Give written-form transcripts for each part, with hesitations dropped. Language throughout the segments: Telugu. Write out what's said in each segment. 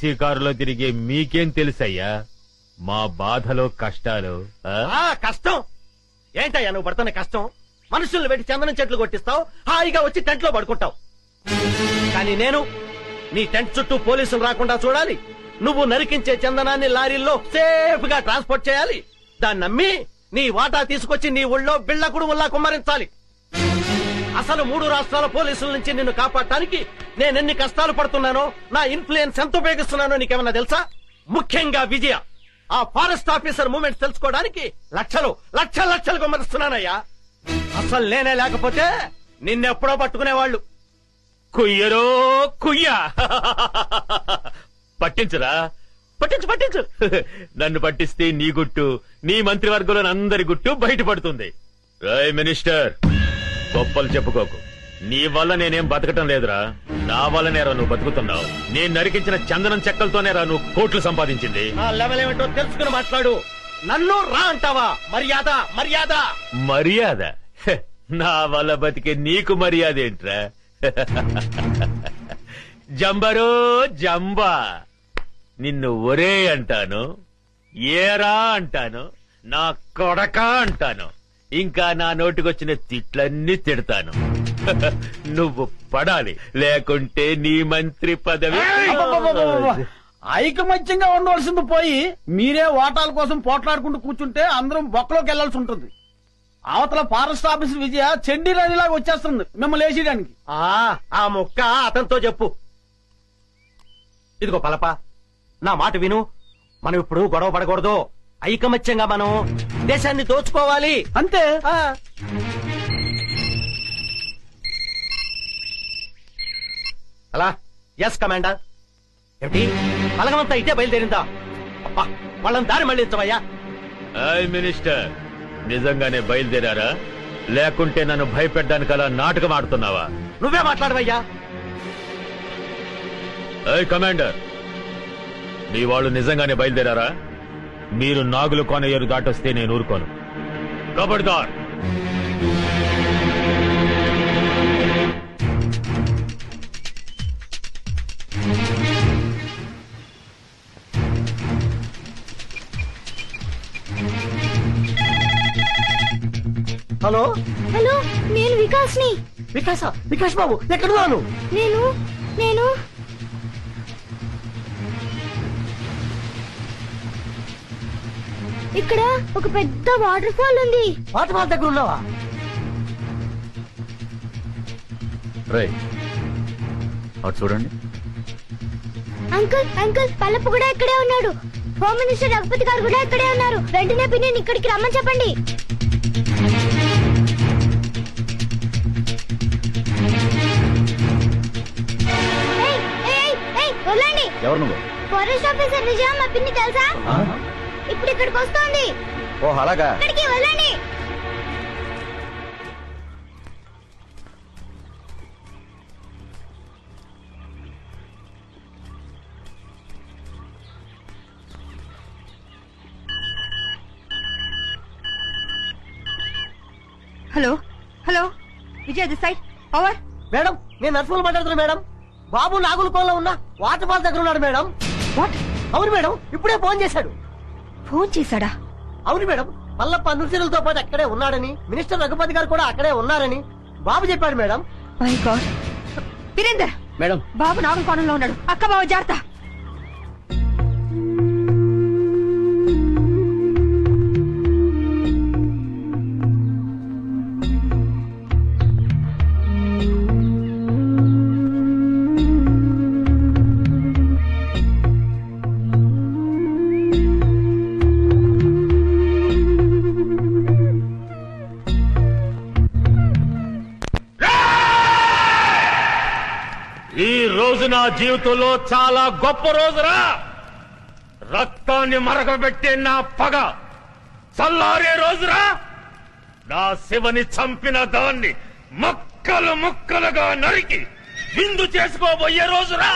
ఏసీ కారులో తిరిగే మీకేం తెలుసయ్యా మా బాధలో కష్టాలు? కష్టం ఏంటయ్యా నువ్వు పడుతున్న కష్టం? మనుషుల్ని పెట్టి చందనం చెట్లు కొట్టిస్తావు, హాయిగా వచ్చి టెంట్ లో పడుకుంటావు. కానీ నేను నీ టెంట్ చుట్టూ పోలీసులు రాకుండా చూడాలి, నువ్వు నరికించే చందనాన్ని లారీల్లో సేఫ్ గా ట్రాన్స్పోర్ట్ చేయాలి, దాన్ని నమ్మి నీ వాటా తీసుకొచ్చి నీ ఊళ్ళో బిళ్ళకుడుముల్లా కుమ్మరించాలి. అసలు 3 రాష్ట్రాల పోలీసుల నుంచి నిన్ను కాపాడటానికి నేనెన్ని కష్టాలు పడుతున్నానో, నా ఇన్ఫ్లుయెన్స్ ఎంత ఉపయోగిస్తున్నానో నీకేమన్నా తెలుసా? ముఖ్యంగా విజయ, ఆ ఫారెస్ట్ ఆఫీసర్ మూమెంట్స్ తెలుసుకోవడానికి లక్షలు కుమ్మరిస్తున్నానయ్యా. అసలు నేనే లేకపోతే నిన్నెప్పుడో పట్టుకునేవాళ్ళు. కుయ్యరో కుయ్యా పట్టించురా, పట్టించు నన్ను పట్టిస్తే నీ గుట్టు, నీ మంత్రివర్గంలో అందరి గుట్టు బయటపడుతుంది. రాయ్ మినిస్టర్, గొప్పలు చెప్పుకోకు. నీ వల్ల నేనేం బతకటం లేదురా, నా వల్లనేరా నువ్వు బతుకుతున్నావు. నేను నరికించిన చందనం చెక్కలతోనేరా నువ్వు కోట్లు సంపాదించింది. ఆ లెవెల్ ఏమిటో తెలుసుకుని మాట్లాడు. నన్ను రా అంటావా? మర్యాద మర్యాద మర్యాద? నా వల్ల బతికే నీకు మర్యాద ఏంట్రా? జంబరో జంబా, నిన్ను ఒరే అంటాను, ఏరా అంటాను, నా కొడక అంటాను, ఇంకా నా నోటికొచ్చిన తిట్లన్నీ తిడతాను. నువ్వు పడాలి, లేకుంటే నీ మంత్రి పదవి. ఐకమత్యంగా ఉండవలసింది పోయి మీరే ఓటాల కోసం పోట్లాడుకుంటూ కూర్చుంటే అందరం బొక్కలోకి వెళ్లాల్సి ఉంటుంది. అవతల ఫారెస్ట్ ఆఫీసర్ విజయ చెండి రాణిలాగా వచ్చేస్తుంది మిమ్మల్ని వేసేయడానికి. ఆ ముక్క అతనితో చెప్పు. ఇదిగో పలప, నా మాట విను. మనం ఇప్పుడు గొడవ పడకూడదు. ఐకమత్యంగా మనం దేశాన్ని దోచుకోవాలి అంతే. అలా ఎస్ కమాండర్. ఏమిటి బలగమంతా ఇటే బయలుదేరిందా? అబ్బా, వాళ్ళని దారి మళ్ళించవయ్యా. మినిస్టర్, నిజంగానే బయలుదేరారా, లేకుంటే నన్ను భయపెట్టడానికి అలా నాటకం ఆడుతున్నావా? నువ్వే మాట్లాడవయ్యా. కమాండర్, మీ వాళ్ళు నిజంగానే బయలుదేరారా? మీరు నాగులు కోనయ్యరు దాటొస్తే నేను ఊరుకోను. కబడ్దార్. హలో హలో, నేను వికాస్ని. వికాస్ బాబు ఎక్కడున్నాను? నేను ఇక్కడ ఒక పెద్ద వాటర్ ఫాల్ ఉంది. వాటర్ ఫాల్ దగ్గర ఉన్నావా? అటు చూడండి. అంకుల్ పల్లపు కూడా ఇక్కడే ఉన్నాడు. హోమ్ మినిస్టర్ రఘుపతి గారు కూడా ఇక్కడే ఉన్నారు. వెంటనే పిన్ని ఇక్కడికి రమ్మని చెప్పండి. వదలండి. ఎవరు నువ్వు? ఫారెస్ట్ ఆఫీసర్ విజయ, మా పిన్ని తెలుసా? ఇప్పుడు ఇక్కడికి వస్తోంది. ఓ అలాగా. ఇక్కడికి వెళ్ళండి. Hello Vijay, this side. Over. Madam, నేను నర్సులు మాట్లాడుతున్నా మేడం. బాబు నాగులకోనలో ఉన్న వాటర్ ఫాల్ దగ్గర ఉన్నాడు మేడం. వాట్? అవును మేడం, ఇప్పుడే ఫోన్ చేశాడు. ఫోన్ చేశాడా? అవును మేడం, పల్లప్ప నృత్యులతో పాటు అక్కడే ఉన్నాడని, మినిస్టర్ రఘుపతి గారు కూడా అక్కడే ఉన్నారని బాబు చెప్పాడు madam. My God. Virender madam, Babu నాగుల కోణంలో ఉన్నాడు. అక్క బాబు జాగ్రత్త. ఈ రోజు నా జీవితంలో చాలా గొప్ప రోజురా. రక్తాన్ని మరగబెట్టే నా పగ చల్లారే రోజురా. నా శివని చంపిన దాన్ని ముక్కలు ముక్కలుగా నరికి విందు చేసుకోబోయే రోజురా.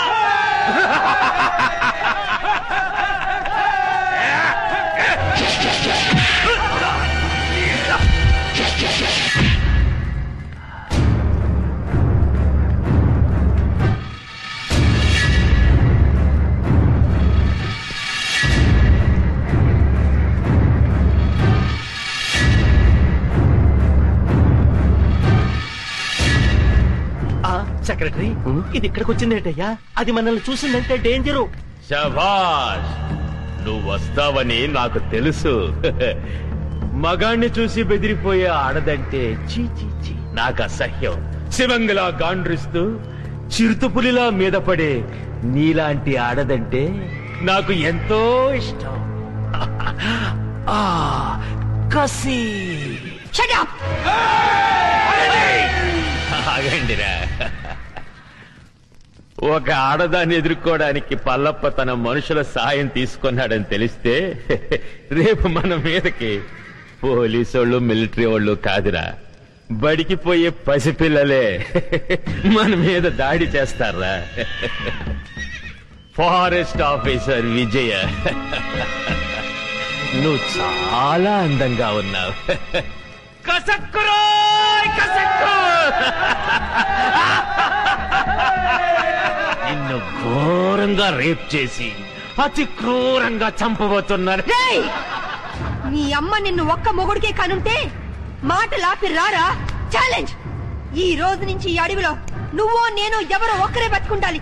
సెక్రటరీ ఇది ఇక్కడికి వచ్చిందేంటయ్యా? అది మనల్ని చూసిందంటే డేంజరు. శభాష్, నువ్వు వస్తావని నాకు తెలుసు. మగాణ్ణి చూసి బెదిరిపోయే ఆడదంటే చీ చీ చీ నాకు అసహ్యం. శివంగిలా గాండ్రిస్తూ చిరుతపులిలా మీద పడే నీలాంటి ఆడదంటే నాకు ఎంతో ఇష్టం. ఆ కసి. ఆగండిరా. ఒక ఆడదాన్ని ఎదుర్కోవడానికి పల్లప్ప తన మనుషుల సాయం తీసుకున్నాడని తెలిస్తే రేపు మన మీదకి పోలీసోళ్ళు మిలిటరీ వాళ్ళు కాదురా, బడికి పోయే పసిపిల్లలే మన మీద దాడి చేస్తారా. ఫారెస్ట్ ఆఫీసర్ విజయ, నువ్వు చాలా అందంగా ఉన్నావు. కసక్కురోయ్ కసక్కు. నిన్ను ఘోరంగా రేప్ చేసి అతి క్రూరంగా చంపబోతున్నారు. నీ అమ్మ నిన్ను ఒక్క మొగుడికే కనుంటే మాటలాపి రారా. ఛాలెంజ్. ఈ రోజు నుంచి ఈ అడవిలో నువ్వో నేను ఎవరో ఒక్కరే బతుకుండాలి.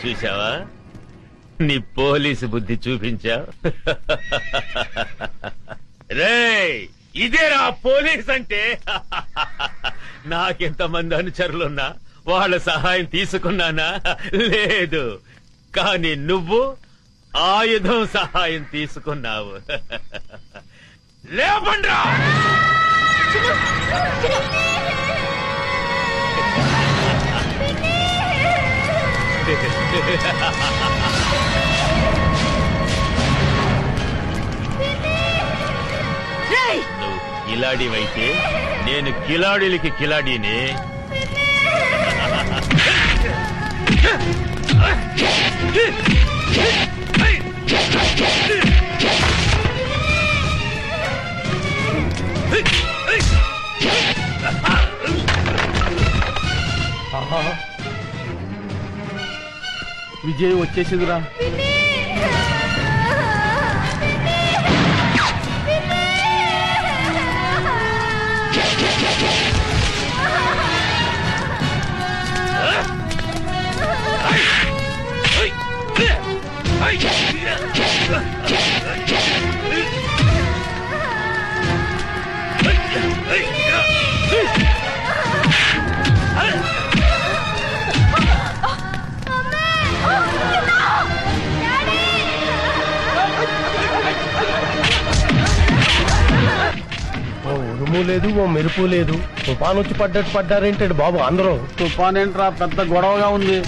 చూశావా, నీ పోలీసు బుద్ధి చూపించా. రేయ్, ఇదేరా పోలీస్ అంటే. నాకెంతమంది అనుచరులున్నా వాళ్ళ సహాయం తీసుకున్నానా? లేదు. కానీ నువ్వు ఆయుధం సహాయం తీసుకున్నావు. లేపండ్రా. నువ్వు కిలాడివైతే నేను కిలాడీలకి కిలాడీని. విజయ్ వచ్చేసిందిరా. ఉరుము లేదు, ఓ మెరుపు లేదు. తుఫాన్ వచ్చి పడ్డట్టు పడ్డారేంటాడు బాబు అందరూ. తుఫాన్ ఏంట్రా, పెద్ద గొడవగా ఉంది.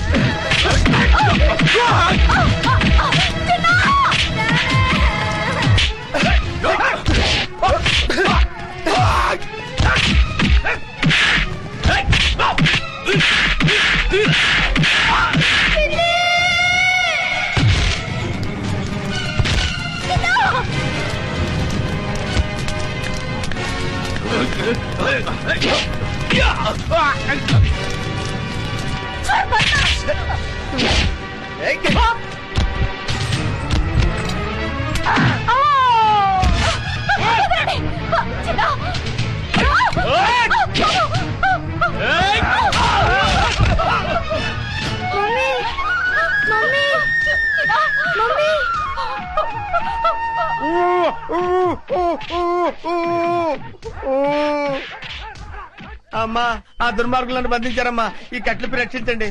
అమ్మా ఆ దుర్మార్గులను బంధించారమ్మా, ఈ కట్లపై రక్షించండి.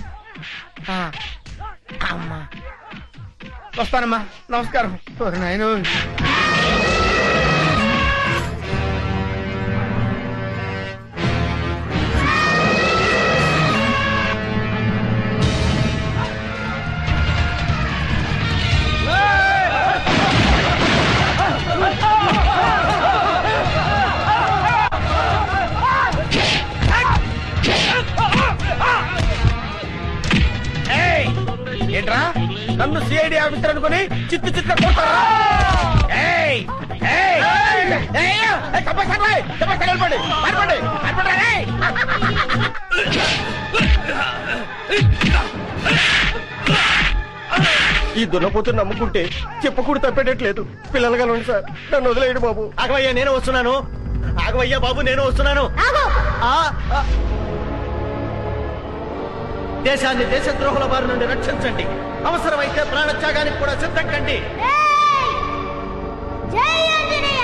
అమ్మా వస్తానమ్మా, నమస్కారం. నాయన ఏంట్రా నన్ను సిఐడి ఆఫీసర్ అనుకుని చిత్తు చిత్త కొడతారా? ఈ దున్నపోతుని నమ్ముకుంటే చెప్పకూడదు తప్పేటట్లేదు. పిల్లలుగా ఉండి సార్, నన్ను వదిలేయండి బాబు. ఆగవయ్యా, నేను వస్తున్నాను. ఆగవయ్యా బాబు, నేను వస్తున్నాను. దేశాన్ని దేశద్రోహుల బారి నుండి రక్షించండి. అవసరమైతే ప్రాణత్యాగానికి కూడా సిద్ధం కండి. జై ఆంజనేయ.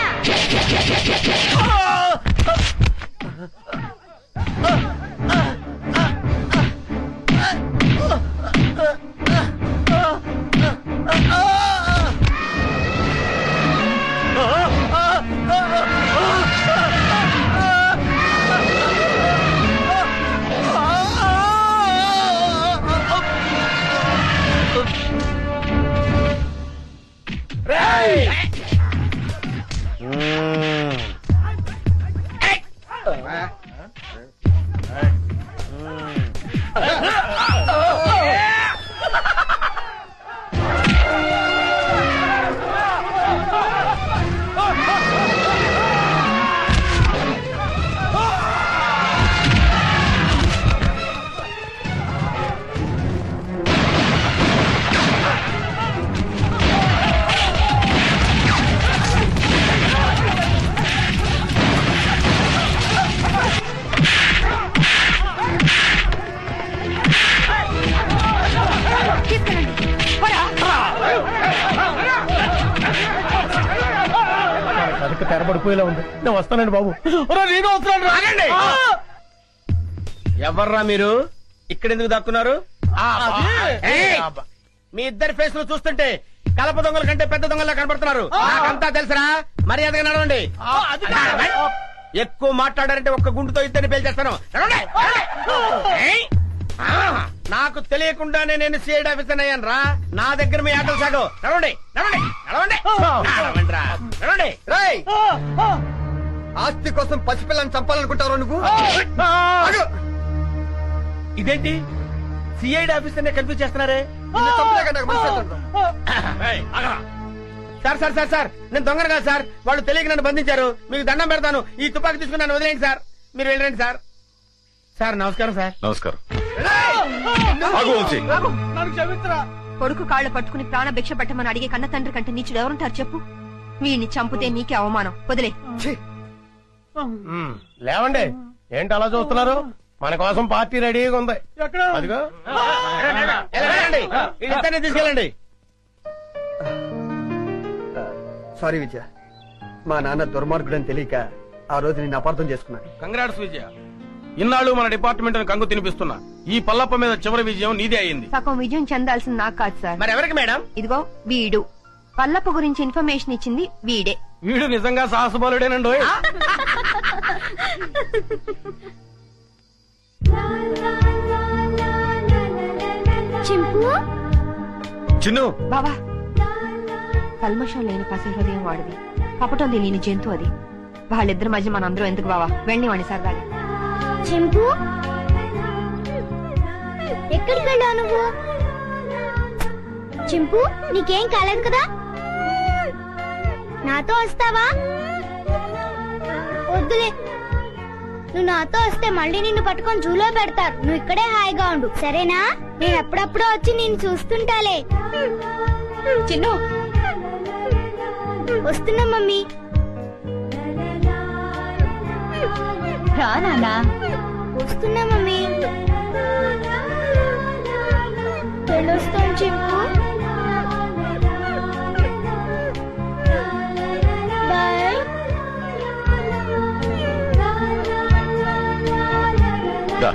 తెరబడిపోయేలా ఉంది. నేను వస్తానండి బాబు. నేను వస్తున్నాను. ఎవర్రా మీరు? ఇక్కడెందుకు దాక్కున్నారు? మీ ఇద్దరి ఫేస్ లు చూస్తుంటే కలప దొంగల కంటే పెద్ద దొంగలా కనబడుతున్నారు. నాకంతా తెలుసురా, మర్యాదగా నడవండి. ఎక్కువ మాట్లాడారంటే ఒక్క గుండుతో ఇద్దరిని పేల్చేస్తాను. నాకు తెలియకుండానే నేను సిఐడి ఆఫీసర్ అయ్యాను రా. నా దగ్గర మీ ఆటలు సాగు. నడవండి నడవండి నడవండి నడవండి. ఆస్తి కోసం పసిపిల్లని చంపాలనుకుంటారు నువ్వు? ఇదేంటి సిఐడి ఆఫీసర్ నే కన్ఫ్యూజ్ చేస్తున్నారే? సార్ సార్ సార్ సార్, నేను దొంగను కాదు సార్. వాళ్ళు తెలియక నన్ను బంధించారు. మీకు దండం పెడతాను. ఈ తుపాకీ తీసుకుని నన్ను వదిలేండి సార్. మీరు వెళ్ళండి సార్. సార్ నమస్కారం సార్. నమస్కారం. కొడుకు కాళ్ళు పట్టుకుని ప్రాణ భిక్ష పెట్టమని అడిగే కన్న తండ్రి కంటే నీచుడు ఎవరుంటారు చెప్పు? వీడిని చంపితే నీకే అవమానం. వదిలే. లేవండి, ఏంటి అలా చూస్తున్నారు? మన కోసం పార్టీ రెడీగా ఉంది. అదిగో తీసుకెళ్ళండి. సారీ విజయ, మా నాన్న దుర్మార్గుడని తెలియక ఆ రోజు నేను అపార్థం చేసుకున్నాను. కంగ్రాట్స్ విజయ. ఇన్నాళ్ళు మన డిపార్ట్మెంట్ కంగు తినిపిస్తున్నా. ఈ పల్లప్ప మీద చివరి విజయం నీదే అయింది. సగం విజయం చెందాల్సింది నాకు కాదు సార్. మరి ఎవరికి మేడం? ఇదిగో వీడు. పల్లప్ప గురించి ఇన్ఫర్మేషన్ ఇచ్చింది వీడే. వీడు నిజంగా సాహసబలుడేనండో. చింపు చిన్ను, బాబా, కల్మషం లేని పసి హృదయం వాడిది, కపటం తెలియని జంతు అది. వాళ్ళిద్దరి మధ్య మనందరం ఎందుకు బావా? వెళ్ళనివ్వండి సరదాగా. చింపు, ఎక్కడికి వెళ్ళావు నువ్వు? చింపు, నీకేం కాలేదు కదా? నాతో వస్తావా? వద్దులే, నువ్వు నాతో వస్తే మళ్ళీ నిన్ను పట్టుకొని జూలో పెడతారు. నువ్వు ఇక్కడే హాయిగా ఉండు, సరేనా? నేను అప్పుడప్పుడు వచ్చి నిన్ను చూస్తుంటాలే. చిన్ను, వస్తున్నా మమ్మీ. రా నాన్నా. వస్తున్నా మమ్మీ. వెళ్ళొస్తాను చింపు. బాయ్. రా.